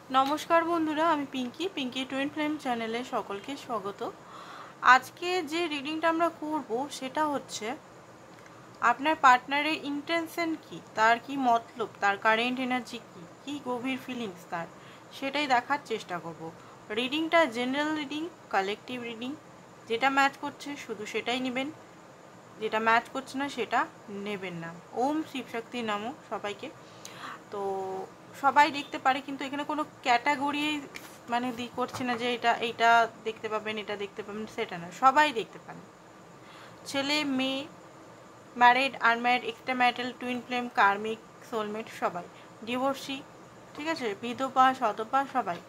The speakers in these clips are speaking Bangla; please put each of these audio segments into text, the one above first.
नमस्कार बंधुरा आमी पिंकी ट्विन फ्लेम चैनेले सकलके स्वागत। आज के जे रिडिंगटा आमरा करब सेटा होच्छे आपनार पार्टनारेर इंटेंशन की, तार की मतलब, तार कारेंट एनार्जी की गभीर फिलिंग्स तार सेटाई देखार चेष्टा करब। रिडिंगटा जेनारेल रिडिंग, कालेक्टिव रिडिंग, जेटा मैच करछे शुधु सेटाई नेबेन, जेटा मैच करछे ना सेटा नेबेन ना। ओम शिव शक्ति नामो सबाइके। तो সবাই দেখতে পারে, কিন্তু এখানে কোনো ক্যাটাগরি মানে দি করছে না যে এটা এইটা দেখতে পাবেন এটা দেখতে পাবেন, সেটা না, সবাই দেখতে পান। ছেলে মেয়ে, married unmarried, extra marital, twin flame, karmic, soulmate, সবাই, ডিভোর্সি, ঠিক আছে, বিধবা শতপা, সবাই।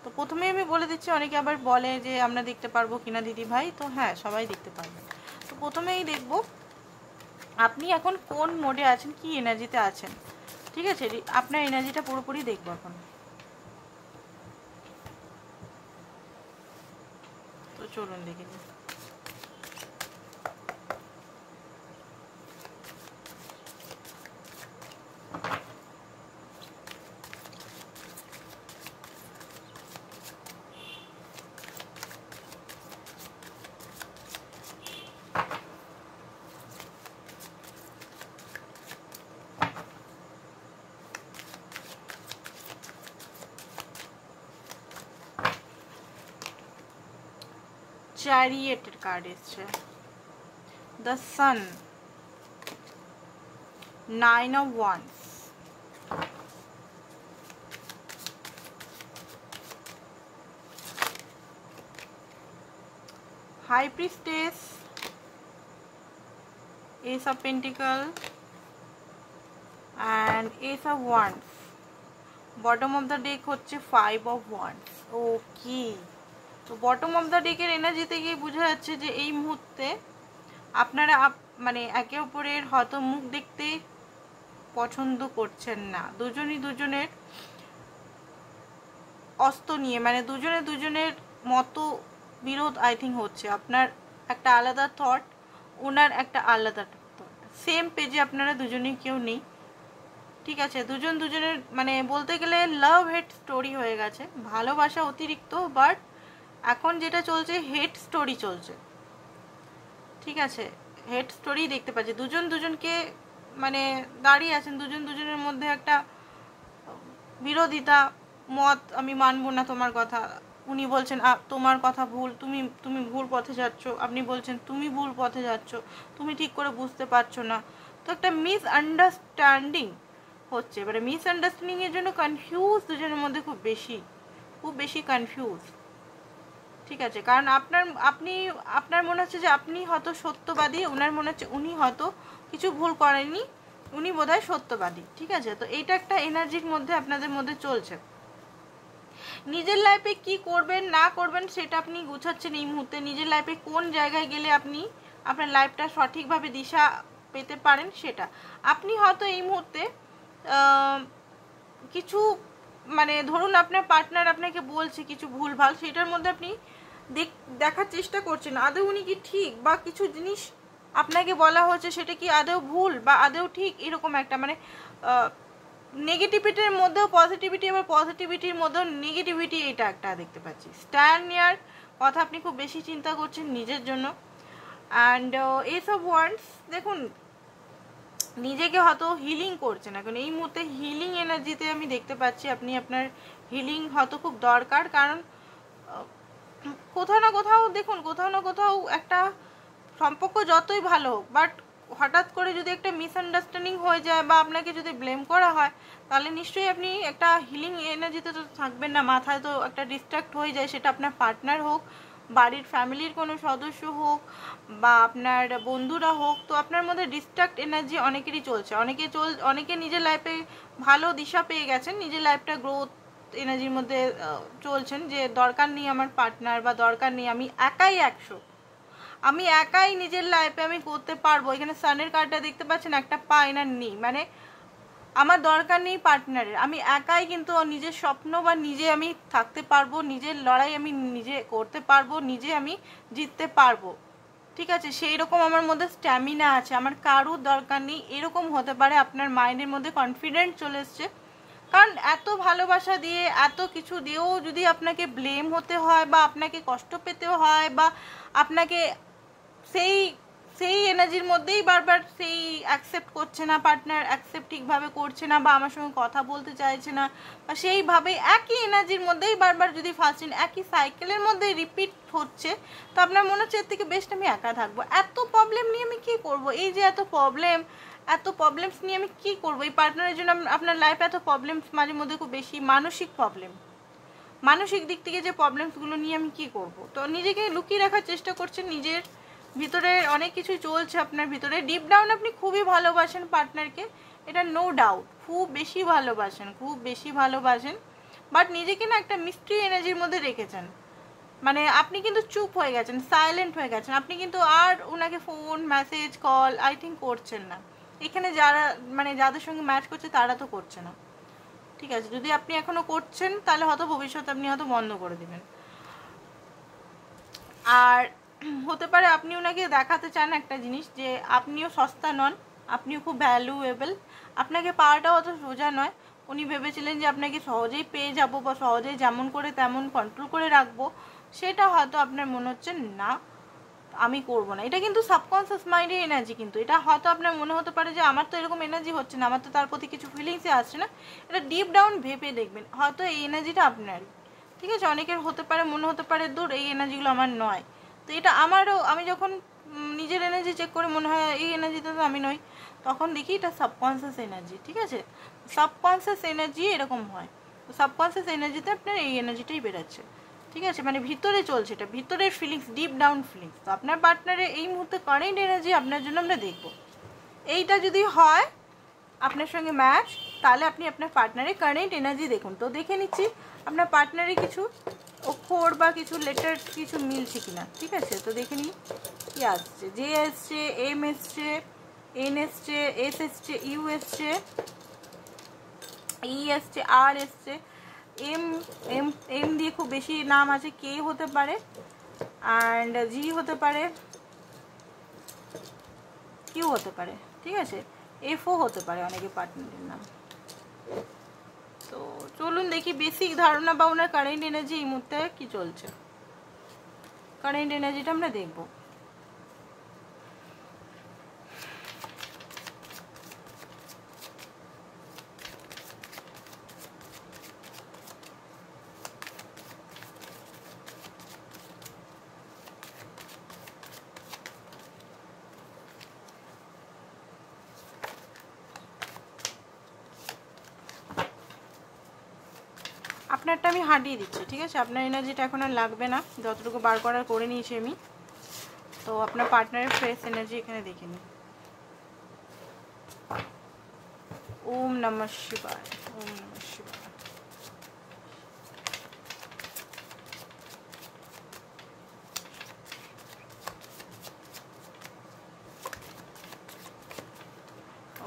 তো প্রথমেই আমি বলে দিচ্ছি, অনেকে আবার বলে যে আমরা দেখতে পারবো কিনা দিদি ভাই, তো হ্যাঁ সবাই দেখতে পারবেন। তো প্রথমেই দেখব আপনি এখন কোন মোডে আছেন, কি এনার্জিতে আছেন, ঠিক আছে। আপনার এনার্জিটা পুরোপুরি দেখবো এখন। তো চলুন দেখে নিই। চ্যারিয়েটের কার্ড এসছে, the sun, 9 of Wands, high priestess, ace of pentacle and ace of wands. Bottom of the deck হচ্ছে 5 of Wands। ওকে, তো বটম অফ দ্য ডেকের এনার্জিতে গিয়ে বোঝা যাচ্ছে যে এই মুহূর্তে আপনারা মানে একে অপরের হয়তো মুখ দেখতে পছন্দ করছেন না, দুজনই দুজনের অস্ত নিয়ে, মানে দুজনে দুজনের মতো বিরোধ আই থিঙ্ক হচ্ছে। আপনার একটা আলাদা থট, ওনার একটা আলাদা থট, সেম পেজে আপনারা দুজনেই কেউ নেই, ঠিক আছে। দুজন দুজনের মানে বলতে গেলে লাভ হেট স্টোরি হয়ে গেছে, ভালোবাসা অতিরিক্ত, বাট এখন যেটা চলছে হেট স্টোরি চলছে, ঠিক আছে। হেট স্টোরি দেখতে পাচ্ছি, দুজন দুজনকে মানে দাঁড়িয়ে আছেন, দুজন দুজনের মধ্যে একটা বিরোধিতা মত, আমি মানবো না তোমার কথা, উনি বলছেন তোমার কথা ভুল, তুমি ভুল পথে যাচ্ছ, আপনি বলছেন তুমি ভুল পথে যাচ্ছ, তুমি ঠিক করে বুঝতে পারছো না। তো একটা মিসআন্ডারস্ট্যান্ডিং হচ্ছে, এবারে মিসআন্ডারস্ট্যান্ডিং এর জন্য কনফিউজ দুজনের মধ্যে খুব বেশি কনফিউজ, ঠিক আছে। কারণ আপনার মনে হচ্ছে যে আপনি হয়তো সত্যবাদী, ওনার মনে হচ্ছে উনি হয়তো কিছু ভুল করেননি, উনি বোধহয় সত্যবাদী, ঠিক আছে। তো এইটা একটা এনার্জির মধ্যে আপনাদের মধ্যে চলছে। নিজের লাইফে কি করবেন না করবেন সেটা আপনি গুছাচ্ছেন এই মুহূর্তে। নিজের লাইফে কোন জায়গায় গেলে আপনি আপনার লাইফটা সঠিকভাবে দিশা পেতে পারেন সেটা আপনি হয়তো এই মুহূর্তে কিছু মানে ধরুন আপনার পার্টনার আপনাকে বলছে কিছু ভুলভাল, সেটার মধ্যে আপনি দেখার চেষ্টা করছেন আদৌ উনি কি ঠিক, বা কিছু জিনিস আপনাকে বলা হচ্ছে সেটা কি আদৌ ভুল বা আদৌ ঠিক, এরকম একটা মানে নেগেটিভিটির মধ্যেও পজিটিভিটি, আবার পজিটিভিটির মধ্যেও নেগেটিভিটি, এটা একটা দেখতে পাচ্ছি। স্ট্যান্ড নেওয়ার কথা আপনি খুব বেশি চিন্তা করছেন নিজের জন্য। অ্যান্ড এস অফ ওয়ান্ডস, দেখুন নিজেকে হয়তো হিলিং করছেন এখন এই মুহূর্তে, হিলিং এনার্জিতে আমি দেখতে পাচ্ছি আপনি আপনার হিলিং হয়তো খুব দরকার। কারণ কোথাও না কোথাও দেখুন, কোথাও না কোথাও একটা সম্পর্ক যতই ভালো হোক, বাট হঠাৎ করে যদি একটা মিসআন্ডারস্ট্যান্ডিং হয়ে যায় বা আপনাকে যদি ব্লেম করা হয়, তাহলে নিশ্চয়ই আপনি একটা হিলিং এনার্জিতে তো থাকবেন না, মাথায় তো একটা ডিস্ট্র্যাক্ট হয়ে যায়, সেটা আপনার পার্টনার হোক, বাড়ির ফ্যামিলির কোনো সদস্য হোক, বা আপনার বন্ধুরা হোক। তো আপনার মধ্যে ডিস্ট্র্যাক্ট এনার্জি অনেকেরই চলছে, অনেকে নিজের লাইফে ভালো দিশা পেয়ে গেছেন, নিজের লাইফটা গ্রোথ এনার্জির মধ্যে চলছেন, যে দরকার নেই আমার পার্টনার, বা দরকার নেই, আমি একাই 100, আমি একাই নিজের লাইফে আমি করতে পারবো। এখানে সানের কার্ডটা দেখতে পাচ্ছেন, একটা পা এনার নেই, মানে আমার দরকার নেই পার্টনারের, আমি একাই কিন্তু নিজের স্বপ্ন বা নিজে আমি থাকতে পারবো, নিজের লড়াই আমি নিজে করতে পারবো, নিজে আমি জিততে পারবো, ঠিক আছে। সেই রকম আমার মধ্যে স্ট্যামিনা আছে, আমার কারোর দরকার নেই, এরকম হতে পারে। আপনার মাইন্ডের মধ্যে কনফিডেন্ট চলে এসছে, কারণ এত ভালোবাসা দিয়ে এত কিছু দিয়েও যদি আপনাকে ব্লেম হতে হয় বা আপনাকে কষ্ট পেতে হয় বা আপনাকে সেই সেই এনার্জির মধ্যেই বারবার সেই অ্যাকসেপ্ট করছে না, পার্টনার অ্যাকসেপ্ট ঠিকভাবে করছে না বা আমার সঙ্গে কথা বলতে চাইছে না, বা সেইভাবে একই এনার্জির মধ্যেই বারবার যদি ফাঁসছেন, একই সাইকেলের মধ্যে রিপিট হচ্ছে, তো আপনার মনে হচ্ছে এর থেকে বেস্ট আমি একা থাকবো। এত প্রবলেম নিয়ে আমি কী করবো? এই যে এত প্রবলেমস নিয়ে আমি কী করবো? এই পার্টনারের জন্য আপনার লাইফে এত প্রবলেমস মাঝে মধ্যে খুব বেশি, মানসিক দিক থেকে যে প্রবলেমসগুলো নিয়ে আমি কী করব? তো নিজেকে লুকিয়ে রাখার চেষ্টা করছেন, নিজের ভিতরে অনেক কিছু চলছে আপনার ভিতরে। ডিপ ডাউন আপনি খুবই ভালোবাসেন পার্টনারকে, এটা নো ডাউট, খুব বেশি ভালোবাসেন, বাট নিজেকে না একটা মিস্ট্রি এনার্জির মধ্যে রেখেছেন। মানে আপনি কিন্তু চুপ হয়ে গেছেন, সাইলেন্ট হয়ে গেছেন, আপনি কিন্তু আর ওনাকে phone message call I think করছেন না। এখানে যারা মানে যাদের সঙ্গে ম্যাচ করছে তারা তো করছে না, ঠিক আছে? যদি আপনি এখনো করছেন তাহলে হয়তো ভবিষ্যতে আপনি হয়তো বন্ধ করে দেবেন। আর হতে পারে আপনি ওনাকে দেখাতে চান একটা জিনিস, যে আপনিও সস্তা নন, আপনিও খুব ভ্যালুয়েবল, আপনাকে পাওয়াটাও অত সোজা নয়। উনি ভেবেছিলেন যে আপনাকে সহজেই পেয়ে যাব বা সহজেই যেমন করে তেমন কন্ট্রোল করে রাখবো, সেটা হয়তো আপনার মনে হচ্ছে না আমি করব না। এটা কিন্তু সাবকনসিয়াস মাইন্ডের এনার্জি, কিন্তু এটা হয়তো আপনার মনে হতে পারে যে আমার তো এরকম এনার্জি হচ্ছে না, আমার তো তার প্রতি কিছু ফিলিংসই আসছে না। এটা ডিপ ডাউন ভেবে দেখবেন, হয়তো এই এনার্জিটা আপনারই, ঠিক আছে? অনেকের হতে পারে মনে হতে পারে দূর এই এনার্জিগুলো আমার নয়, তো এটা আমারও। আমি যখন নিজের এনার্জি চেক করে মনে হয় এই এনার্জিটা তো আমি নই, তখন দেখি এটা সাবকনসিয়াস এনার্জি, ঠিক আছে? সাবকনসিয়াস এনার্জি এরকম হয়, তো সাবকনসিয়াস এনার্জিতে আপনার এই এনার্জিটাই বেরোচ্ছে, ঠিক আছে? মানে ভিতরে চলছে, এটা ভিতরের ফিলিংস, ডিপ ডাউন ফিলিংস। তো আপনার পার্টনারের এই মুহূর্তে কারেন্ট এনার্জি আপনার জন্য আমরা দেখব। এইটা যদি হয় আপনার সঙ্গে ম্যাচ, তাহলে আপনি আপনার পার্টনারের কারেন্ট এনার্জি দেখুন। তো দেখে নিচ্ছি আপনার পার্টনারের কিছু অক্ষর বা কিছু লেটার কিছু মিলছে কিনা, ঠিক আছে? তো দেখে নিই কি আসছে। জে এসছে, এম এসছে, এন এসছে, এস এসছে, ইউ এসছে, ই এসছে, আর এসছে, এম এম এম দিয়ে খুব বেশি নাম আছে, কে হতে পারে, অ্যান্ড জি হতে পারে, কিউ হতে পারে, ঠিক আছে? এফও হতে পারে অনেকে পার্টনারের নাম। তো চলুন দেখি বেসিক ধারণা বা ওনার কারেন্ট এনার্জি এই মুহূর্তে কি চলছে, কারেন্ট এনার্জিটা আমরা দেখব। আপনারটা আমি হাঁটিয়ে দিচ্ছি, ঠিক আছে? আপনার এনার্জিটা এখন আর লাগবে না, যতটুকু বার করার করে নিয়েছি আমি। তো আপনার পার্টনারের ফ্রেশ এনার্জি এখানে দেখে নিই। ওম নমঃ শিবায়, ওম নমঃ শিবায়।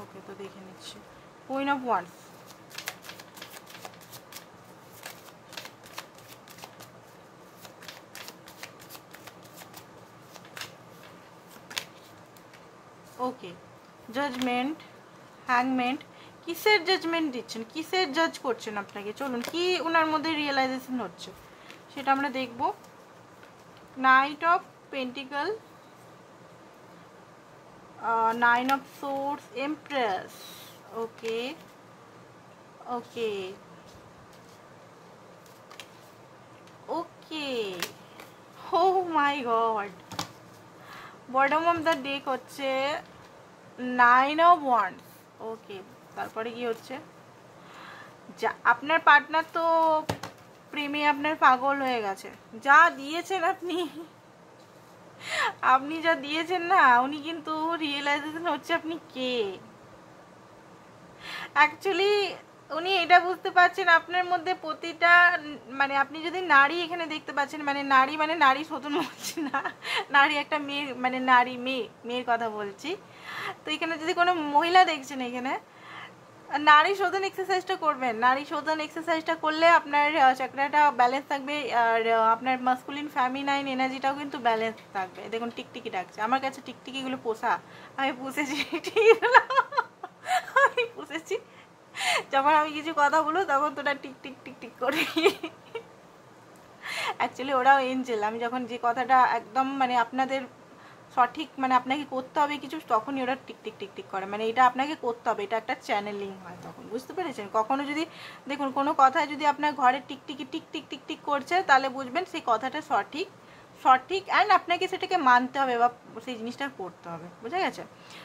ওকে, তো দেখে নিচ্ছি। Queen of wands, okay, judgement, hanged man. কিসের জাজমেন্ট দিচ্ছেন, কিসের জাজ করছেন আপনাকে? চলুন কি ওনার মধ্যে রিয়েলাইজেশন হচ্ছে সেটা আমরা দেখব। Knight of pentacle, nine of swords, empress. Okay okay okay, oh my God, bottom of the deck হচ্ছে নাইন অফ ওয়ান্স। ওকে, তারপরে কি হচ্ছে? যা আপনার পার্টনার তো প্রেমে আপনার পাগল হয়ে গেছে, যা দিয়েছেন আপনি, আপনি যা দিয়েছেন না, উনি কিন্তু রিয়েলাইজেশন হচ্ছে আপনি কে। অ্যাকচুয়ালি উনি এটা বুঝতে পারছেন আপনার মধ্যে প্রতিটা, মানে আপনি যদি নারী এখানে দেখতে পাচ্ছেন, মানে নারী শোধন বলছি না, নারী একটা মেয়ে, মানে নারী মেয়ের কথা বলছি। তো এখানে যদি কোনো মহিলা দেখছেন, এখানে নারী শোধন এক্সারসাইজটা করবেন। নারী শোধন এক্সারসাইজটা করলে আপনার চাকরাটা ব্যালেন্স থাকবে, আর আপনার মাস্কুলিন ফেমিনাইন এনার্জিটাও কিন্তু ব্যালেন্স থাকবে। দেখুন টিকটিকি ডাকছে, আমার কাছে টিকটিকিগুলো পোষা, আমি পুষেছি, টিকটিকিগুলো আমি পুষেছি, যখন আমি কিছু কথা বলবো তখন তোরা টিক টিক টিক টিক করে। অ্যাকচুয়ালি ওরাও এঞ্জেল। আমি যখন যে কথাটা একদম মানে আপনাদের সঠিক মানে আপনাকে করতে হবে কিছু, তখনই ওরা টিক টিক টিক টিক করে, মানে এটা আপনাকে করতে হবে, এটা একটা চ্যানেলিং হয় তখন, বুঝতে পেরেছেন? কখনো যদি দেখুন কোনো কথায় যদি আপনার ঘরে টিকটিকি টিক টিক টিক টিক করছে, তাহলে বুঝবেন সেই কথাটা সঠিক সঠিক অ্যান্ড আপনাকে সেটাকে মানতে হবে বা সেই জিনিসটা করতে হবে, বুঝা গেছে?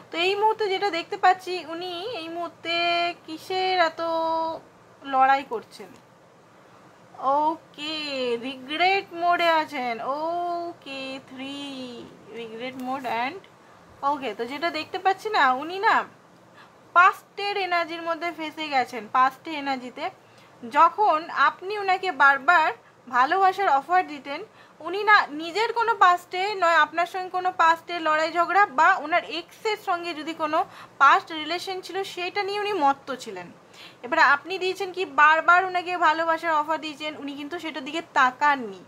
তো এই মুহূর্তে যেটা দেখতে পাচ্ছি, উনি এই মুহূর্তে কিসের এত লড়াই করছেন? ওকে, রিগ্রেট মোডে আছেন। ওকে, 3 রিগ্রেট মোড অ্যান্ড ওকে। তো যেটা দেখতে পাচ্ছি না, উনি না পাস্টের এনার্জির মধ্যে ফেসে গেছেন। পাস্টের এনার্জিতে যখন আপনি ওনাকে বারবার ভালোবাসার অফার দিতেন, উনি না নিজের কোনো পাস্টে নয় আপনার সঙ্গে কোনো পাস্টে লড়াই ঝগড়া বা ওনার এক্সের সঙ্গে যদি কোনো পাস্ট রিলেশন ছিল সেটা নিয়ে উনি মত্ত ছিলেন। এবার আপনি দিয়েছেন কি বারবার ওনাকে ভালোবাসার অফার দিয়েছেন, উনি কিন্তু সেটার দিকে তাকাননি,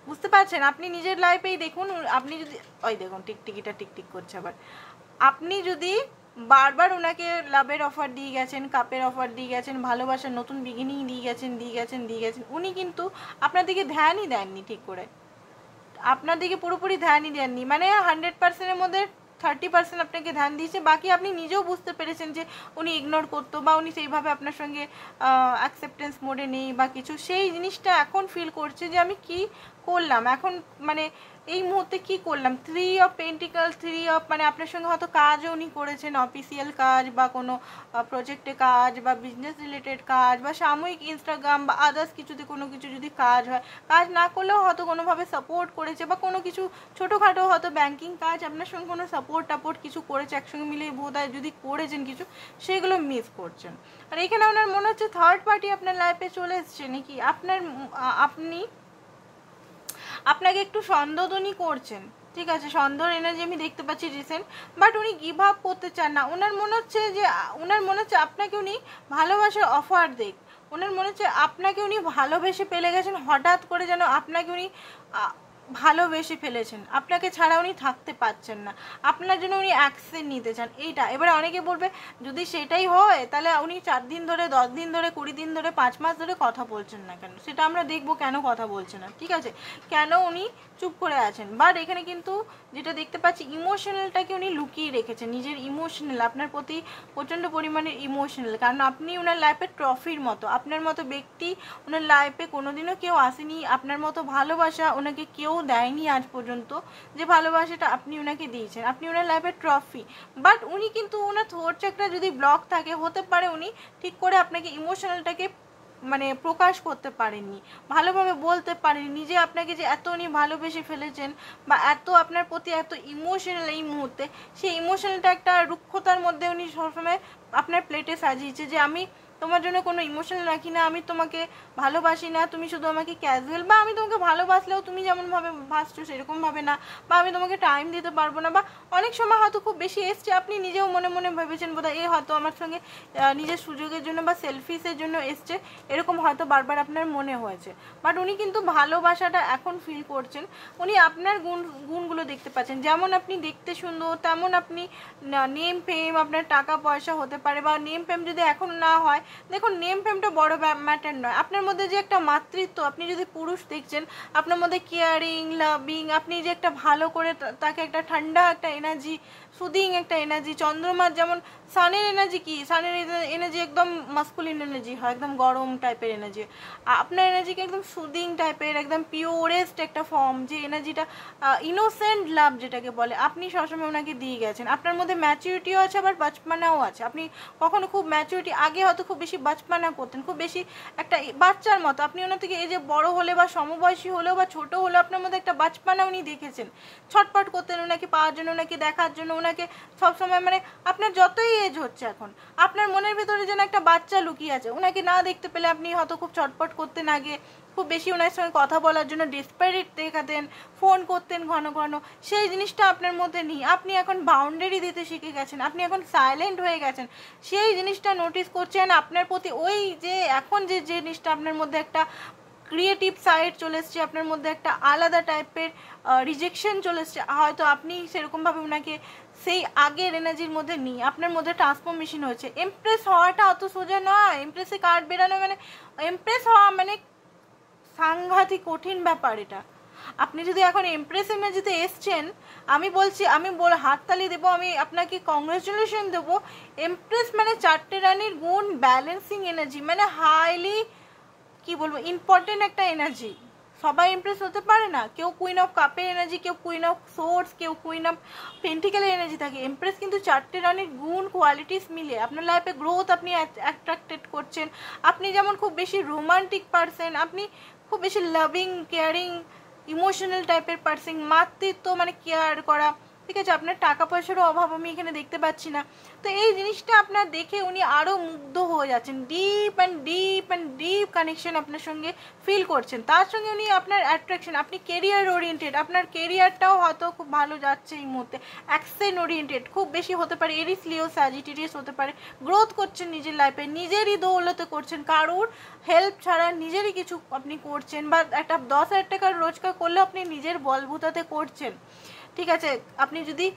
বুঝতে পারছেন? আপনি নিজের লাইফেই দেখুন, আপনি যদি ওই দেখুন টিকটিকিটা টিকটিক করছে আবার, আপনি যদি বারবার ওনাকে লাভের অফার দিয়ে গেছেন, কাপের অফার দিয়ে গেছেন, ভালোবাসার নতুন বিগিনিং দিয়ে গেছেন, উনি কিন্তু আপনার দিকে ধ্যানই দেননি ঠিক করে, আপনার দিকে পুরোপুরি ধ্যানই দেননি। মানে 100%-এর মধ্যে 30% আপনাকে ধ্যান দিয়েছে, বাকি আপনি নিজেও বুঝতে পেরেছেন যে উনি ইগনোর করতো বা উনি সেইভাবে আপনার সঙ্গে অ্যাকসেপ্টেন্স মোডে নেই বা কিছু, সেই জিনিসটা এখন ফিল করছে যে আমি কি করলাম এখন, মানে এই মুহূর্তে কি করলাম। 3 অফ পেন্টিকলস, 3 অফ মানে আপনার সঙ্গে হয়তো কাজও উনি করেছেন, অফিসিয়াল কাজ বা কোনো প্রজেক্টে কাজ বা বিজনেস রিলেটেড কাজ বা সাময়িক ইনস্টাগ্রাম বা আদার্স কিছুতে কোনো কিছু যদি কাজ হয়, কাজ না করলেও হয়তো কোনোভাবে সাপোর্ট করেছে বা কোনো কিছু ছোটোখাটো হয়তো ব্যাংকিং কাজ আপনার সঙ্গে কোনো সাপোর্ট কিছু করেছে, একসঙ্গে মিলে বোধহয় যদি করেছেন কিছু, সেগুলো মিস করছেন। আর এখানে আপনার মনে হচ্ছে থার্ড পার্টি আপনার লাইফে চলে এসছে নাকি, আপনাকে একটু সন্দেহনি করছেন, ঠিক আছে? সন্দেহ এনার্জি আমি দেখতে পাচ্ছি রিসেন্ট, বাট উনি গিভ আপ করতে চান না। ওনার মনে হচ্ছে আপনাকে উনি ভালোবাসার অফার দেখ, ওনার মনে হচ্ছে আপনাকে উনি ভালোবেসে পেলে গেছেন, হঠাৎ করে যেন আপনাকে উনি ভালোবেসে ফেলেছেন, আপনাকে ছাড়া উনি থাকতে পারছেন না, আপনার জন্য উনি অ্যাকশন নিতে চান এইটা। এবারে অনেকে বলবে যদি সেটাই হয় তাহলে উনি 4 দিন ধরে, 10 দিন ধরে, 20 দিন ধরে, 5 মাস ধরে কথা বলছেন না কেন, সেটা আমরা দেখবো কেন কথা বলছেন না, ঠিক আছে? কেন উনি চুপ করে আছেন। বাট এখানে কিন্তু যেটা দেখতে পাচ্ছি, ইমোশনালটাকে উনি লুকিয়ে রেখেছেন, নিজের ইমোশনাল আপনার প্রতি প্রচণ্ড পরিমাণে ইমোশনাল, কারণ আপনি ওনার লাইফে ট্রফির মতো, আপনার মতো ব্যক্তি ওনার লাইফে কোনোদিনও কেউ আসেনি, আপনার মতো ভালোবাসা ওনাকে কেউ দেয়নি আজ পর্যন্ত, যে ভালোবাসাটা আপনি ওনাকে দিয়েছেন, আপনি ওনার লাইফে ট্রফি। বাট উনি কিন্তু ওনার থ্রোট চাকরা যদি ব্লক থাকে, হতে পারে উনি ঠিক করে আপনাকে ইমোশনালটাকে মানে প্রকাশ করতে পারেননি, ভালোভাবে বলতে পারেননি, নিজে আপনাকে যে এত উনি ভালোবেসে ফেলেছেন বা এত আপনার প্রতি এত ইমোশনাল এই মুহূর্তে, সেই ইমোশনালটা একটা রুক্ষতার মধ্যে উনি সবসময় আপনার প্লেটে সাজিয়েছে যে আমি তোমার জন্য কোনো ইমোশনাল রাখি না, আমি তোমাকে ভালোবাসি না, তুমি শুধু আমাকে ক্যাজুয়াল, বা আমি তোমাকে ভালোবাসলেও তুমি যেমনভাবে ভাসছো সেরকমভাবে না, বা আমি তোমাকে টাইম দিতে পারবো না, বা অনেক সময় হয়তো খুব বেশি এসছে, আপনি নিজেও মনে মনে ভেবেছেন বোধহয় এ হয়তো আমার সঙ্গে নিজের সুযোগের জন্য বা সেলফিসের জন্য এসছে, এরকম হয়তো বারবার আপনার মনে হয়েছে। বাট উনি কিন্তু ভালোবাসাটা এখন ফিল করছেন, উনি আপনার গুণগুলো দেখতে পাচ্ছেন, যেমন আপনি দেখতে সুন্দর, তেমন আপনি নেম ফেম, আপনার টাকা পয়সা হতে পারে, বা নেম ফেম যদি এখন না হয়, দেখুন নেম ফেমটা বড় ম্যাটার নয়, আপনার মধ্যে যে একটা মাতৃত্ব, আপনি যদি পুরুষ দেখছেন, আপনার মধ্যে কেয়ারিং, লাভিং, আপনি যে একটা ভালো করে তাকে একটা ঠান্ডা একটা এনার্জি, সুদিং একটা এনার্জি, চন্দ্রমার যেমন সানের এনার্জি কি, সানের এনার্জি একদম মাস্কুলিন এনার্জি হয়, একদম গরম টাইপের এনার্জি, আপনার এনার্জিকে একদম সুদিং টাইপের, একদম পিওরেস্ট একটা ফর্ম, যে এনার্জিটা ইনোসেন্ট লাভ যেটাকে বলে, আপনি সবসময় ওনাকে দিয়ে গেছেন। আপনার মধ্যে ম্যাচুরিটিও আছে, আবার বাচপানাও আছে, আপনি কখনো খুব ম্যাচুরিটি, আগে হয়তো খুব বেশি বাচপানা করতেন, খুব বেশি একটা বাচ্চার মতো, আপনি ওনার থেকে এই যে বড় হলে বা সমবয়সী হলেও বা ছোট হলেও আপনার মধ্যে একটা বাচপানা উনি দেখেছেন, ছটপট করতেন ওনাকে পাওয়ার জন্য, ওনাকে দেখার জন্য, ওনাকে সবসময় মানে আপনার যতই এজ হচ্ছে এখন, আপনার মনের ভিতরে যেন একটা বাচ্চা লুকিয়ে আছে, ওনাকে না দেখতে পেলে আপনি হয়তো খুব ছটপট করতেন আগে, খুব বেশি ওনার সঙ্গে কথা বলার জন্য ডেসপারেট দেখাতেন, ফোন করতেন ঘন ঘন, সেই জিনিসটা আপনার মধ্যে নেই, আপনি এখন বাউন্ডারি দিতে শিখে গেছেন, আপনি এখন সাইলেন্ট হয়ে গেছেন, সেই জিনিসটা নোটিস করছেন আপনার প্রতি, ওই যে এখন যে জিনিসটা আপনার মধ্যে একটা ক্রিয়েটিভ সাইড চলে এসছে আপনার মধ্যে, একটা আলাদা টাইপের রিজেকশন চলে এসছে, হয়তো আপনি সেরকমভাবে ওনাকে সেই আগের এনার্জির মধ্যে নিয়ে আপনার মধ্যে ট্রান্সফরমেশন হয়েছে। এমপ্রেস হওয়াটা অত সোজা নয়, এমপ্রেসে কার্ড বেরানো মানে, এমপ্রেস হওয়া মানে সাংঘাতিক কঠিন ব্যাপার এটা। আপনি যদি এখন এমপ্রেস এনার্জিতে এসছেন, আমি বলছি, আমি হাততালি দেবো, আমি আপনাকে কংগ্রেচুলেশন দেবো। এমপ্রেস মানে 4টে রানীর গুণ, ব্যালেন্সিং এনার্জি, মানে হাইলি কি বলবো ইম্পর্টেন্ট একটা এনার্জি। সবাই ইমপ্রেস হতে পারে না, কেউ কুইন অফ কাপের এনার্জি, কেউ কুইন অফ সোর্স, কেউ কুইন অফ পেন্টিকেলের এনার্জি থাকে। ইমপ্রেস কিন্তু 4টে রানীর গুণ কোয়ালিটিস মিলে আপনার লাইফে গ্রোথ, আপনি অ্যাট্রাক্টেড করছেন। আপনি যেমন খুব বেশি রোমান্টিক পারসন, আপনি খুব বেশি লাভিং, কেয়ারিং, ইমোশনাল টাইপের পারসন, মাতৃত্ব মানে কেয়ার করা, ঠিক আছে। আপনার টাকা পয়সারও অভাব আমি এখানে দেখতে পাচ্ছি না। তো এই জিনিসটা আপনার দেখে উনি আরও মুগ্ধ হয়ে যাচ্ছেন, ডিপ অ্যান্ড কানেকশন আপনার সঙ্গে ফিল করছেন। তার সঙ্গে উনি আপনার অ্যাট্রাকশন, আপনি কেরিয়ার ওরিয়েন্টেড, আপনার কেরিয়ারটাও হয়তো খুব ভালো যাচ্ছে এই মুহূর্তে। অ্যাকশন ওরিয়েন্টেড খুব বেশি হতে পারে, এরিস লিও স্যাজিটেরিয়াস হতে পারে। গ্রোথ করছেন নিজের লাইফে, নিজেরই দৌলতে করছেন, কারুর হেল্প ছাড়া নিজেরই কিছু আপনি করছেন, বা একটা 10,000 টাকার রোজগার করলেও আপনি নিজের বলবুতাতে করছেন, ঠিক আছে। আপনি যদি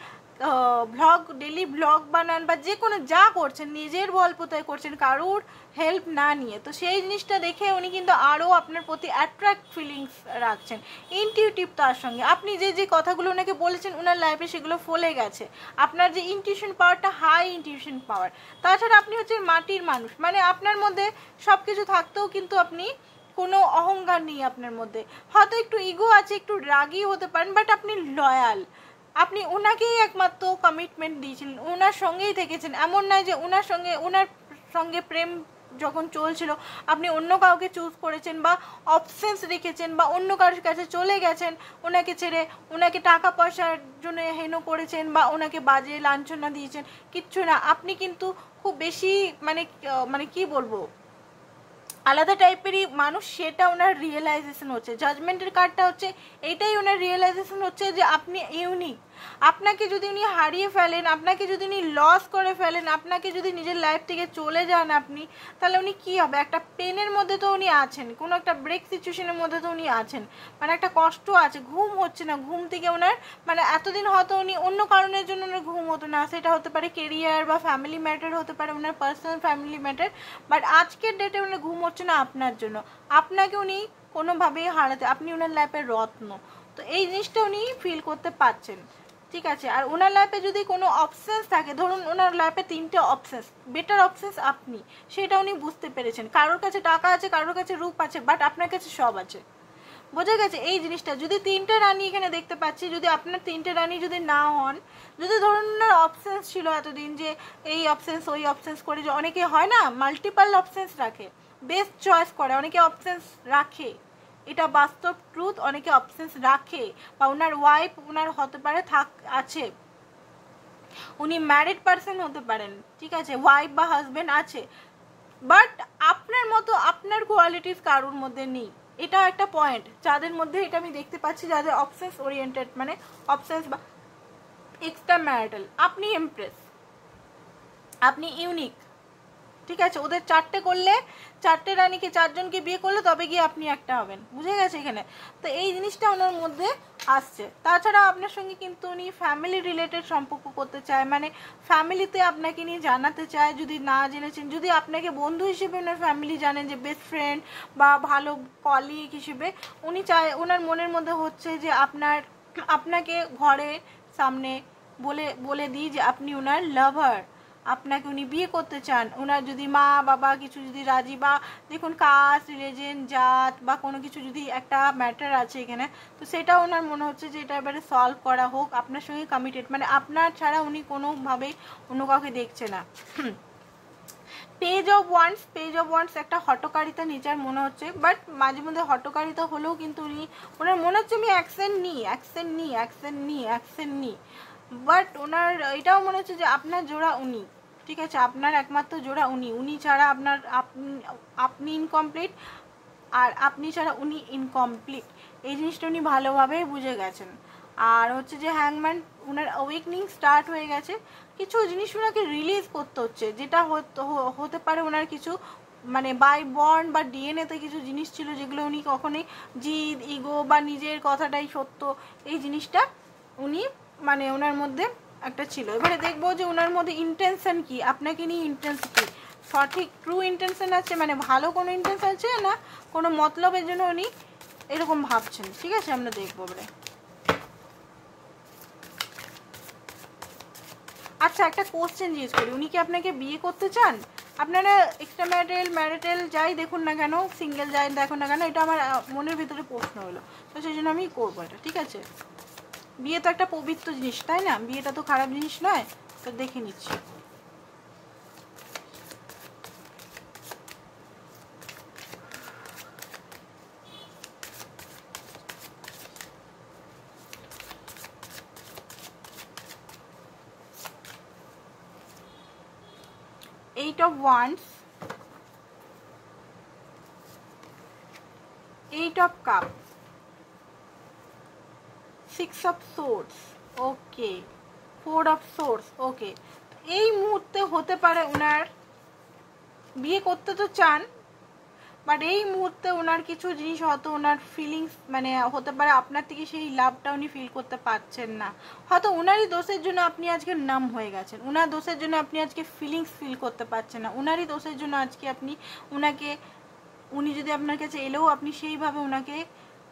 ব্লগ, ডেলি ব্লগ বানান বা যে কোনো যা করছেন নিজের বলপতায় করছেন, কারুর হেল্প না নিয়ে। তো সেই জিনিসটা দেখে উনি কিন্তু আরও আপনার প্রতি অ্যাট্রাক্ট ফিলিংস রাখছেন, ইনটিউটিভ। তার সঙ্গে আপনি যে যে কথাগুলো ওনাকে বলেছেন ওনার লাইফে সেগুলো ফলে গেছে। আপনার যে ইনটিউশন পাওয়ারটা হাই ইনটিউশন পাওয়ার। তাছাড়া আপনি হচ্ছেন মাটির মানুষ, মানে আপনার মধ্যে সব কিছু থাকতেও কিন্তু আপনি কোনো অহংকার নেই আপনার মধ্যে, হয়তো একটু ইগো আছে, একটু রাগী হতে পারেন, বাট আপনি লয়াল। আপনি ওনাকেই একমাত্র কমিটমেন্ট দিয়েছিলেন, ওনার সঙ্গেই থেকেছেন। এমন নয় যে ওনার সঙ্গে প্রেম যখন চলছিল আপনি অন্য কাউকে চুজ করেছেন বা অপশনস রেখেছেন বা অন্য কারোর কাছে চলে গেছেন ওনাকে ছেড়ে, ওনাকে টাকা পয়সার জন্য হেন করেছেন বা ওনাকে বাজে লাঞ্ছনা দিয়েছেন, কিচ্ছু না। আপনি কিন্তু খুব বেশি মানে কি বলবো আলাদা টাইপেরই মানুষ, সেটা ওনার রিয়েলাইজেশন হচ্ছে। জাজমেন্টের কার্ডটা হচ্ছে এইটাই ওনার রিয়েলাইজেশন হচ্ছে যে আপনি ইউনিক। আপনাকে যদি উনি হারিয়ে ফেলেন, আপনাকে যদি উনি লস করে ফেলেন, আপনাকে যদি নিজের লাইফ থেকে চলে যান আপনি, তাহলে উনি কী হবে? একটা পেনের মধ্যে তো উনি আছেন, কোনো একটা ব্রেক সিচুয়েশনের মধ্যে তো উনি আছেন, মানে একটা কষ্ট আছে, ঘুম হচ্ছে না, ঘুম থেকে ওনার মানে এতদিন হয়তো উনি অন্য কারণের জন্য ওনার ঘুম হতো না, সেটা হতে পারে কেরিয়ার বা ফ্যামিলি ম্যাটার হতে পারে, ওনার পার্সোনাল ফ্যামিলি ম্যাটার, বাট আজকের ডেটে ওনার ঘুম হচ্ছে না আপনার জন্য। আপনাকে উনি কোনোভাবেই হারাতে, আপনি ওনার লাইফের রত্ন, তো এই জিনিসটা উনি ফিল করতে পারছেন, ঠিক আছে। আর ওনার লাইফে যদি কোনো অপশনস থাকে, ধরুন ওনার লাইফে 3টে অপশনস, বেটার অপশনস আপনি, সেটা উনি বুঝতে পেরেছেন। কারোর কাছে টাকা আছে, কারোর কাছে রূপ আছে, বাট আপনার কাছে সব আছে, বোঝা গেছে এই জিনিসটা। যদি 3টে রানী এখানে দেখতে পাচ্ছি, যদি আপনার 3টে রানী যদি না হন, যদি ধরুন ওনার অপশনস ছিল এতদিন যে এই অপশনস ওই অপশনস করে, যে অনেকে হয় না মাল্টিপাল অপশনস রাখে, বেস্ট চয়েস করে, অনেকে অপশনস রাখে, এটা বাস্তব ট্রুথ, অনেকে অপশনস রাখে, বা ওনার ওয়াইফ ওনার হতে পারে আছে, উনি ম্যারিড পারসন হতে পারেন, ঠিক আছে, ওয়াইফ বা হাজবেন্ড আছে, বাট আপনার মতো আপনার কোয়ালিটিস কারোর মধ্যে নেই। এটা একটা পয়েন্ট যাদের মধ্যে, এটা আমি দেখতে পাচ্ছি, যাদের অপশনস ওরিয়েন্টেড, মানে অপশনস বা এক্সট্রা ম্যারিটাল, আপনি এমপ্রেস, আপনি ইউনিক, ঠিক আছে। ওদের 4টে করলে, 4টে রানীকে 4জনকে বিয়ে করলে তবে গিয়ে আপনি একটা হবেন, বুঝে গেছে এখানে। তো এই জিনিসটা ওনার মধ্যে আসছে। তাছাড়া আপনার সঙ্গে কিন্তু উনি ফ্যামিলি রিলেটেড সম্পর্ক করতে চায়, মানে ফ্যামিলিতে আপনাকে নিয়ে জানাতে চায়, যদি না জেনেছেন, যদি আপনাকে বন্ধু হিসেবে ওনার ফ্যামিলি জানেন, যে বেস্ট ফ্রেন্ড বা ভালো কলিগ হিসেবে, উনি চায়, ওনার মনের মধ্যে হচ্ছে যে আপনাকে ঘরে সামনে বলে দিই যে আপনি ওনার লাভার, আপনাকে উনি বিয়ে করতে চান। ওনার যদি মা বাবা কিছু যদি রাজি, বা দেখুন কাস্ট, রিলিজিয়ন, জাত বা কোনো কিছু যদি একটা ম্যাটার আছে এখানে, তো সেটা ওনার মনে হচ্ছে যে এটা এবারে সলভ করা হোক, আপনার সঙ্গে কমিটেড, মানে আপনার ছাড়া উনি কোনোভাবেই অন্য কাউকে দেখছে না। পেজ অফ ওয়ান্ডস একটা হটকারিতা নেচার মনে হচ্ছে, বাট মাঝে মধ্যে হটকারিতা হলেও কিন্তু ওনার মনে হচ্ছে আমি অ্যাকশন নিই, বাট ওনার এটাও মনে হচ্ছে যে আপনার জোড়া উনি, ঠিক আছে, আপনার একমাত্র জোড়া উনি ছাড়া আপনি ইনকমপ্লিট, আর আপনি ছাড়া উনি ইনকমপ্লিট, এই জিনিসটা উনি ভালোভাবেই বুঝে গেছেন। আর হচ্ছে যে হ্যাংম্যান, ওনার অ্যাওয়েকনিং স্টার্ট হয়ে গেছে, কিছু জিনিস ওনাকে রিলিজ করতে হচ্ছে, যেটা হতে পারে ওনার কিছু মানে বাই বর্ন বা ডিএনএতে কিছু জিনিস ছিল যেগুলো উনি কখনোই জিদ ইগো বা নিজের কথাটাই সত্য এই জিনিসটা উনি মানে ওনার মধ্যে একটা ছিল। এবারে দেখবো যে ওনার মধ্যে ইন্টেনশন কি, আপনাকে নিয়ে ইন্টেনশন কি, সঠিক ট্রু ইন্টেনশন আছে, মানে ভালো কোনো ইন্টেনশন আছে না কোনো মতলবের জন্য উনি এরকম ভাবছেন। ঠিক আছে, আমরা দেখবো এবারে। আচ্ছা, একটা কোশ্চেন জিজ্ঞেস করি, উনি কি আপনাকে বিয়ে করতে চান? আপনারা এক্সট্রা ম্যারিটাল যাই দেখুন না কেন, সিঙ্গেল যাই দেখুন না কেন, এটা আমার মনের ভিতরে প্রশ্ন হলো, তো সেই জন্য আমি করবো এটা। ঠিক আছে, বিয়ে তো একটা পবিত্র জিনিস, তাই না? বিয়েটা তো খারাপ জিনিস নয়, তো দেখে নিচ্ছি। Eight of Wands, Eight of Cups, Six of Swords, okay, Four of Swords, ওকে। এই মুহূর্তে হতে পারে ওনার বিয়ে করতে তো চান, বাট এই মুহূর্তে ওনার কিছু জিনিস হয়তো ওনার ফিলিংস মানে হতে পারে আপনার থেকে সেই লাভটা উনি ফিল করতে পারছেন না, হয়তো ওনারই দোষের জন্য আপনি আজকে নাম হয়ে গেছেন, ওনার দোষের জন্য আপনি আজকে ফিলিংস ফিল করতে পারছেন না, ওনারই দোষের জন্য আজকে আপনি ওনাকে, উনি যদি আপনার কাছে এলেও আপনি সেইভাবে ওনাকে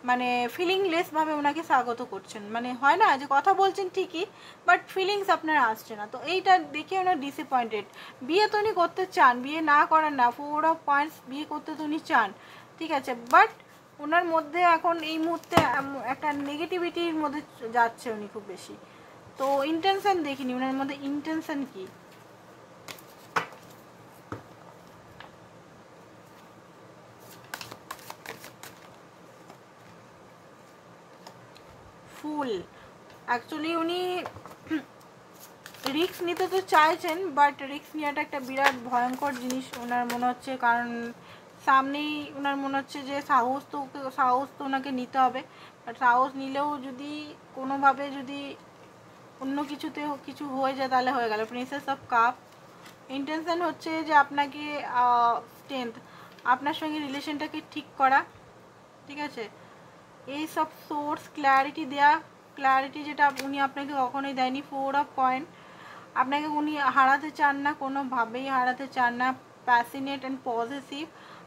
মানে ফিলিংলেসভাবে ওনাকে স্বাগত করছেন, মানে হয় না যে কথা বলছেন ঠিকই বাট ফিলিংস আপনার আসছে না, তো এইটা দেখে ওনার ডিসঅ্যাপয়েন্টেড। বিয়ে তো উনি করতে চান, বিয়ে না করার না, 4 of Wands, বিয়ে করতে তো উনি চান, ঠিক আছে, বাট ওনার মধ্যে এখন এই মুহূর্তে একটা নেগেটিভিটির মধ্যে যাচ্ছে উনি খুব বেশি, তো ইন্টেনশন দেখিনি ওনার মধ্যে, ইন্টেনশন কি? ফুল, অ্যাকচুয়ালি উনি রিস্ক নিতে তো চাইছেন, বাট রিস্ক নেওয়াটা একটা বিরাট ভয়ঙ্কর জিনিস ওনার মনে হচ্ছে, কারণ সামনেই ওনার মনে হচ্ছে যে সাহস তো ওনাকে নিতে হবে, বাট সাহস নিলেও যদি কোনোভাবে যদি অন্য কিছুতে কিছু হয়ে যায় তাহলে হয়ে গেল। প্রিন্সেস অফ কাপ, ইন্টেনশন হচ্ছে যে আপনাকে স্ট্রেংথ, আপনার সঙ্গে রিলেশনটাকে ঠিক করা, ঠিক আছে। এইস অফ সোর্স, ক্ল্যারিটি দেয়া, ক্ল্যারিটি যেটা উনি আপনাকে কখনোই দেয়নি। 4 of Coin, আপনাকে উনি হারাতে চান না, কোনোভাবেই হারাতে চান না, প্যাশনেট অ্যান্ড পজিটিভ,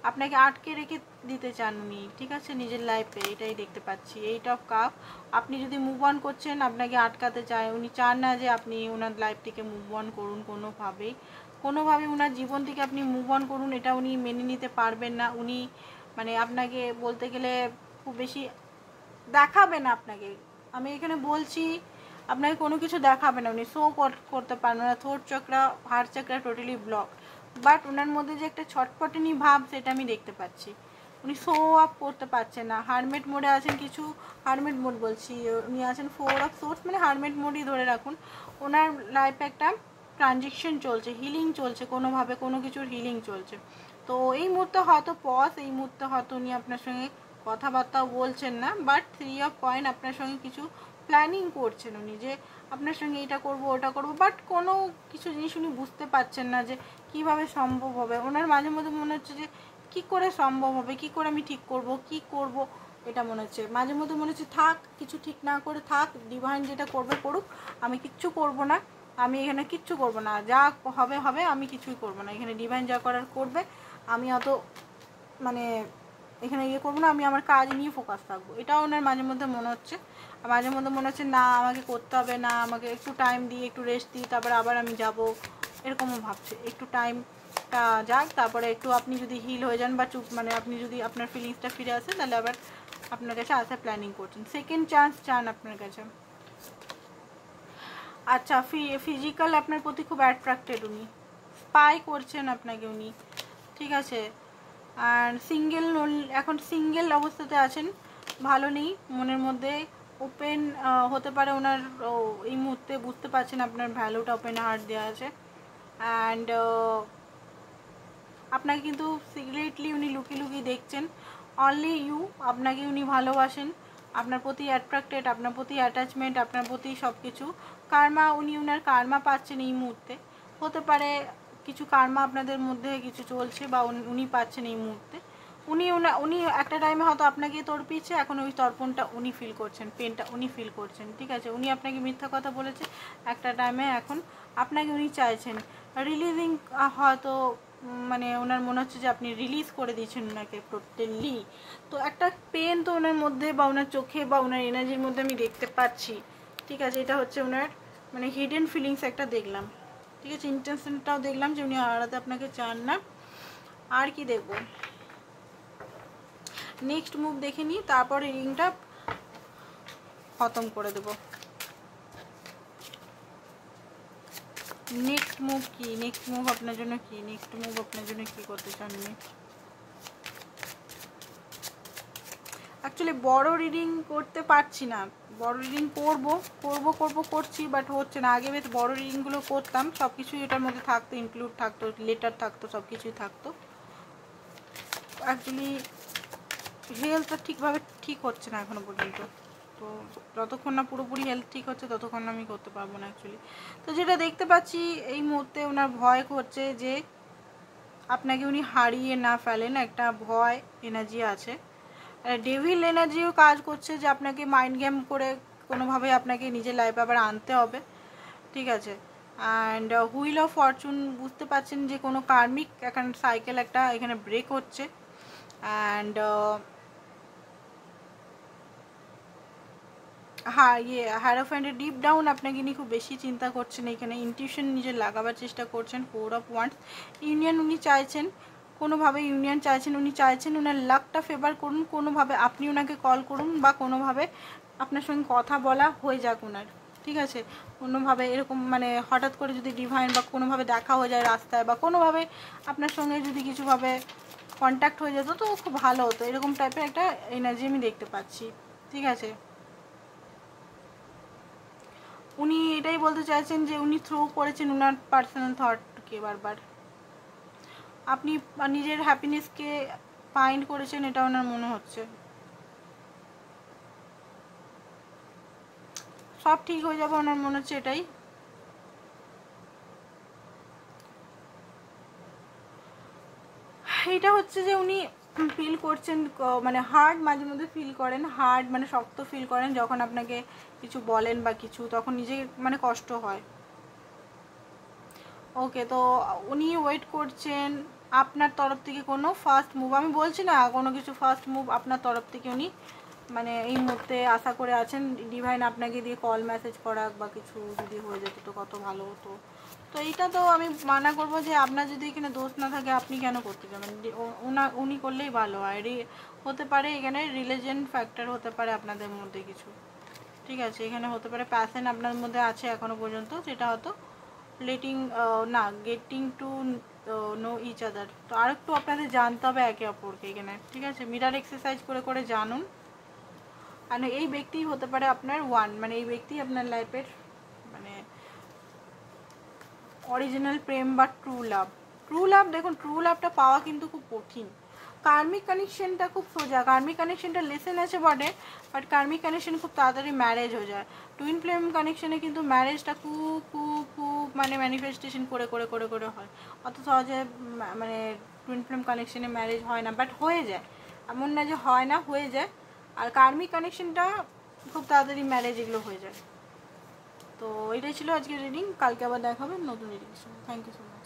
আপনাকে আটকে রেখে দিতে চান উনি, ঠিক আছে, নিজের লাইফে, এটাই দেখতে পাচ্ছি। 8 of Cup, আপনি যদি মুভ অন করছেন আপনাকে আটকাতে চায়, উনি চান না যে আপনি ওনার লাইফ থেকে মুভ অন করুন, কোনোভাবেই ওনার জীবন থেকে আপনি মুভ অন করুন, এটা উনি মেনে নিতে পারবেন না, উনি মানে আপনাকে বলতে গেলে খুব বেশি দেখাবে না আপনাকে, আমি এখানে বলছি আপনাকে কোনো কিছু দেখাবে না, উনি শো করতে পারবেন না, throat chakra, heart chakra totally block, but ওনার মধ্যে যে একটা ছটপটানি ভাব সেটা আমি দেখতে পাচ্ছি, উনি শো আপ করতে পারছেন না, হারমেট মোডে আছেন, কিছু হারমেট মোড বলছি, উনি আছেন 4 of Swords, মানে হারমেট মোডই ধরে রাখুন, ওনার লাইফে একটা ট্রানজেকশন চলছে, হিলিং চলছে, কোনোভাবে কোনো কিছুর হিলিং চলছে, তো এই মুহূর্তে হয়তো পজ, এই মুহূর্তে হয়তো উনি আপনার সঙ্গে কথাবার্তাও বলছেন না, বাট 3 of Coin, আপনার সঙ্গে কিছু প্ল্যানিং করছেন উনি, যে আপনার সঙ্গে এটা করব ওটা করব, বাট কোনো কিছু জিনিস উনি বুঝতে পারছেন না যে কিভাবে সম্ভব হবে, ওনার মাঝে মধ্যে মনে হচ্ছে যে কি করে সম্ভব হবে, কি করে আমি ঠিক করব, কি করব, এটা মনে হচ্ছে মাঝে মধ্যে মনে হচ্ছে থাক, কিছু ঠিক না করে থাক, ডিভাইন যেটা করবে করুক, আমি কিচ্ছু করব না, আমি এখানে কিচ্ছু করব না, যা হবে হবে, আমি কিছুই করব না, এখানে ডিভাইন যা করার করবে, আমি অত মানে এখানে ইয়ে করবো না, আমি আমার কাজ নিয়ে ফোকাস থাকবো, এটাও ওনার মাঝে মধ্যে মনে হচ্ছে, মাঝে মধ্যে মনে হচ্ছে না আমাকে করতে হবে না, আমাকে একটু টাইম দিই, একটু রেস্ট দিই, তারপরে আবার আমি যাব, এরকমও ভাবছে, একটু টাইমটা যাক, তারপরে একটু আপনি যদি হিল হয়ে যান বা চুপ মানে আপনি যদি আপনার ফিলিংসটা ফিরে আসে তাহলে আবার আপনার কাছে আসার প্ল্যানিং করছেন, সেকেন্ড চান্স চান আপনার কাছে। আচ্ছা, ফিজিক্যাল আপনার প্রতি খুব অ্যাট্রাক্টেড উনি, স্পাই করছেন আপনাকে উনি, ঠিক আছে, আর সিঙ্গেল, এখন সিঙ্গেল অবস্থাতে আছেন, ভালো নেই, মনের মধ্যে ওপেন হতে পারে ওনার, এই মুহূর্তে বুঝতে পারছেন আপনার ভ্যালুটা, ওপেন হার্ট দেওয়া আছে, অ্যান্ড আপনাকে কিন্তু সিক্রেটলি উনি লুকিয়ে দেখছেন, অনলি ইউ, আপনাকে উনি ভালোবাসেন, আপনার প্রতি অ্যাট্রাক্টেড, আপনার প্রতি অ্যাটাচমেন্ট, আপনার প্রতি সব কিছু, কার্মা, উনি ওনার কার্মা পাচ্ছেন এই মুহূর্তে, হতে পারে কিছু কার্মা আপনাদের মধ্যে কিছু চলছে বা উনি পাচ্ছেন এই মুহূর্তে। উনি একটা টাইমে হয়তো আপনাকে তড়পিয়েছে, এখন ওই তর্পণটা উনি ফিল করছেন, পেনটা উনি ফিল করছেন, ঠিক আছে। উনি আপনাকে মিথ্যা কথা বলেছে একটা টাইমে, এখন আপনাকে উনি চাইছেন রিলিজিং, হয়তো মানে ওনার মনে হচ্ছে যে আপনি রিলিজ করে দিয়েছেন ওনাকে টোটালি। তো একটা পেন তো ওনার মধ্যে বা ওনার চোখে বা ওনার এনার্জির মধ্যে আমি দেখতে পাচ্ছি, ঠিক আছে। এটা হচ্ছে ওনার মানে হিডেন ফিলিংস একটা দেখলাম, ঠিক আছে। ইন্টেনশনটাও দেখলাম যে উনি আলাদা আপনাকে চান না। আর কি দেখব, নেক্সট মুভ দেখে নিই, তারপর রিডিংটা খতম করে দেব। নেক্সট মুভ কি, নেক্সট মুভ আপনার জন্য কি, নেক্সট মুভ আপনার জন্য কি করতে চান উনি। অ্যাকচুয়ালি বড় রিডিং করতে পারছি না, বড় রিডিং করছি, বাট হচ্ছে না। আগে বেশ বড় রিডিংগুলো করতাম, সব কিছুই এটার মধ্যে থাকতো, ইনক্লুড থাকতো, লেটার থাকতো, সব কিছুই থাকতো। অ্যাকচুয়ালি হেলথটা ঠিকভাবে ঠিক হচ্ছে না এখনো পর্যন্ত, তো যতক্ষণ না পুরোপুরি হেলথ ঠিক হচ্ছে ততক্ষণ আমি করতে পারবো না অ্যাকচুয়ালি। তো যেটা দেখতে পাচ্ছি এই মুহূর্তে ওনার ভয় হচ্ছে যে আপনাকে উনি হারিয়ে না ফেলেন, একটা ভয় এনার্জি আছে। ডেভিল এনার্জিও কাজ করছে যে আপনাকে মাইন্ড গেম করে কোনোভাবে আপনাকে নিজের লাইফে আবার আনতে হবে, ঠিক আছে। অ্যান্ড হুইল অফ ফরচুন, বুঝতে পারছেন যে কোনো কার্মিক এখন সাইকেল একটা এখানে ব্রেক হচ্ছে। অ্যান্ড হায়ারোফ্যান্টের ডিপ ডাউন আপনাকে নিয়ে খুব বেশি চিন্তা করছেন, এখানে ইনটিউশন নিজের লাগাবার চেষ্টা করছেন। 4 অফ ওয়ান্ডস, ইউনিয়ন উনি চাইছেন, কোনোভাবে ইউনিয়ন চাইছেন, উনি চাইছেন ওনার লাকটা ফেভার করুন, কোনোভাবে আপনি ওনাকে কল করুন বা কোনোভাবে আপনার সঙ্গে কথা বলা হয়ে যাক ওনার, ঠিক আছে। কোনোভাবে এরকম মানে হঠাৎ করে যদি ডিভাইন বা কোনোভাবে দেখা হয়ে যায় রাস্তায়, বা কোনোভাবে আপনার সঙ্গে যদি কিছুভাবে কন্ট্যাক্ট হয়ে যেত তো খুব ভালো হতো, এরকম টাইপের একটা এনার্জি আমি দেখতে পাচ্ছি, ঠিক আছে। উনি এটাই বলতে চাইছেন যে উনি থ্রো করেছেন ওনার পার্সোনাল থটকে বারবার, আপনি নিজের হ্যাপিনেসকে ফাইন্ড করেছেন, এটা ওনার মনে হচ্ছে। সব ঠিক হয়ে যাবে ওনার মনে হচ্ছে এটাই। এটা হচ্ছে যে উনি ফিল করছেন মানে হার্ড, মাঝে মধ্যে ফিল করেন হার্ড, মানে শক্ত ফিল করেন যখন আপনাকে কিছু বলেন বা কিছু, তখন নিজে মানে কষ্ট হয়। ওকে, তো উনি ওয়েট করছেন আপনার তরফ থেকে কোনো ফার্স্ট মুভ, আমি বলছি না কোনো কিছু ফার্স্ট মুভ আপনার তরফ থেকে উনি মানে এই মুহূর্তে আশা করে আছেন। ডিভাইন আপনাকে দিয়ে কল মেসেজ করাক বা কিছু যদি হয়ে যেত তো কত ভালো হতো। তো এইটা তো আমি মানা করবো যে আপনার যদি এখানে দোষ না থাকে আপনি কেন করতে যাবেন, উনি করলেই ভালো হয়। হতে পারে এখানে রিলিজিয়ন ফ্যাক্টর হতে পারে আপনাদের মধ্যে কিছু, ঠিক আছে। এখানে হতে পারে প্যাশন আপনার মধ্যে আছে এখনো পর্যন্ত, যেটা হয়তো getting to know each other. তো আর একটু আপনাদের জানতে হবে একে অপরকে এখানে, ঠিক আছে। মিরার এক্সারসাইজ করে করে জানুন। আর এই ব্যক্তি হতে পারে আপনার মানে এই ব্যক্তি আপনার লাইফের মানে অরিজিনাল প্রেম বা ট্রু লাভ। দেখুন ট্রু লাভটা পাওয়া কিন্তু খুব কঠিন। কার্মিক কানেকশনটা খুব সোজা, কার্মিক কানেকশনটা লেসেন আছে বটে, বাট কার্মিক কানেকশন খুব তাড়াতাড়ি ম্যারেজ হয়ে যায়। টুইন ফ্লেম কানেকশনে কিন্তু ম্যারেজটা খুব মানে ম্যানিফেস্টেশন করে করে করে করে হয়, অত সহজে মানে টুইন ফ্লেম কানেকশনে ম্যারেজ হয় না, বাট হয়ে যায়, এমন না যে হয় না, হয়ে যায়। আর কার্মিক কানেকশনটা খুব তাড়াতাড়ি ম্যারেজ এগুলো হয়ে যায়। তো এটাই ছিল আজকের রিডিং, কালকে আবার দেখা হবে নতুন reading. Thank you so much.